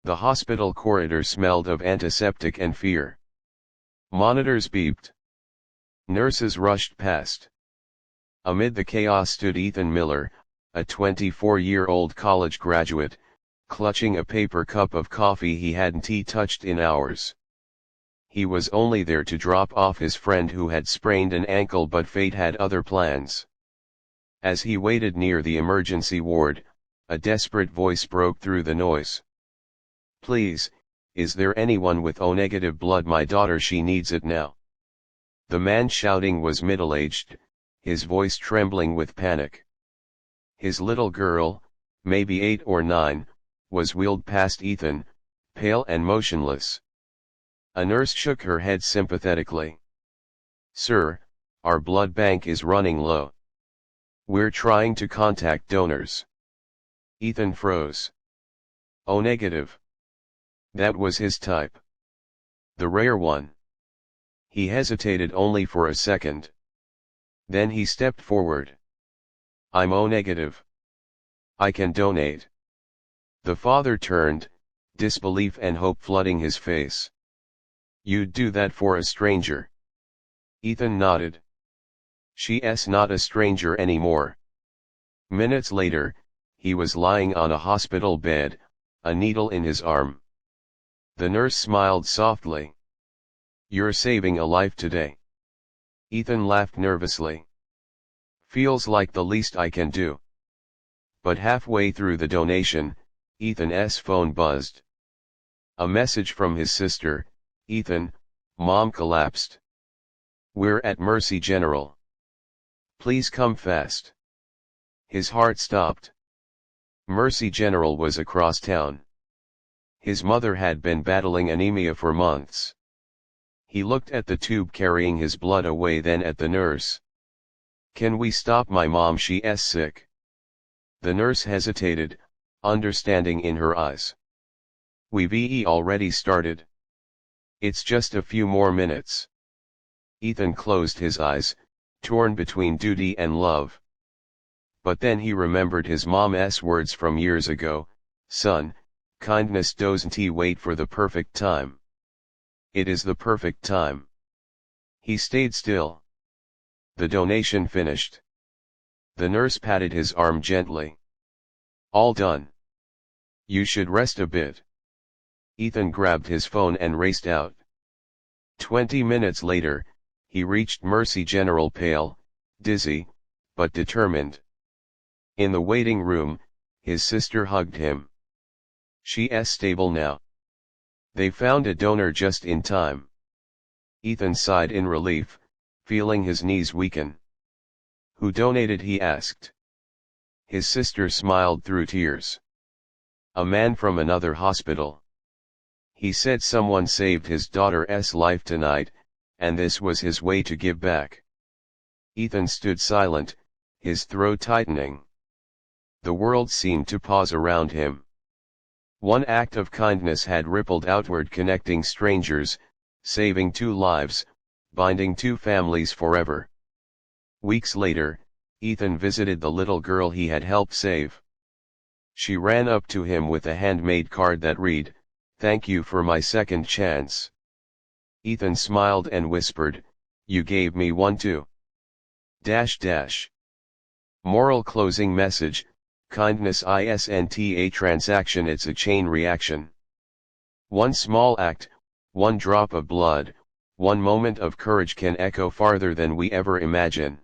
The hospital corridor smelled of antiseptic and fear. Monitors beeped. Nurses rushed past. Amid the chaos stood Ethan Miller, a 24-year-old college graduate, clutching a paper cup of coffee he hadn't touched in hours. He was only there to drop off his friend who had sprained an ankle, but fate had other plans. As he waited near the emergency ward, a desperate voice broke through the noise. "Please, is there anyone with O-negative blood? My daughter, she needs it now." The man shouting was middle-aged, his voice trembling with panic. His little girl, maybe 8 or 9, was wheeled past Ethan, pale and motionless. A nurse shook her head sympathetically. "Sir, our blood bank is running low. We're trying to contact donors." Ethan froze. O-negative. That was his type. The rare one. He hesitated only for a second. Then he stepped forward. "I'm O-negative. I can donate." The father turned, disbelief and hope flooding his face. "You'd do that for a stranger?" Ethan nodded. "She's not a stranger anymore." Minutes later, he was lying on a hospital bed, a needle in his arm. The nurse smiled softly. "You're saving a life today." Ethan laughed nervously. "Feels like the least I can do." But halfway through the donation, Ethan's phone buzzed. A message from his sister. "Ethan, Mom collapsed. We're at Mercy General. Please come fast." His heart stopped. Mercy General was across town. His mother had been battling anemia for months. He looked at the tube carrying his blood away, then at the nurse. "Can we stop my mom? She's sick." The nurse hesitated, understanding in her eyes. "We've already started. It's just a few more minutes." Ethan closed his eyes, torn between duty and love. But then he remembered his mom's words from years ago, "Son, kindness doesn't wait for the perfect time. It is the perfect time." He stayed still. The donation finished. The nurse patted his arm gently. "All done. You should rest a bit." Ethan grabbed his phone and raced out. 20 minutes later, he reached Mercy General, pale, dizzy, but determined. In the waiting room, his sister hugged him. "She's stable now. They found a donor just in time." Ethan sighed in relief, feeling his knees weaken. "Who donated?" he asked. His sister smiled through tears. "A man from another hospital. He said someone saved his daughter's life tonight, and this was his way to give back." Ethan stood silent, his throat tightening. The world seemed to pause around him. One act of kindness had rippled outward, connecting strangers, saving 2 lives, binding 2 families forever. Weeks later, Ethan visited the little girl he had helped save. She ran up to him with a handmade card that read, "Thank you for my second chance." Ethan smiled and whispered, "You gave me one too." Moral closing message: kindness isn't a transaction, it's a chain reaction. One small act, one drop of blood, one moment of courage can echo farther than we ever imagine.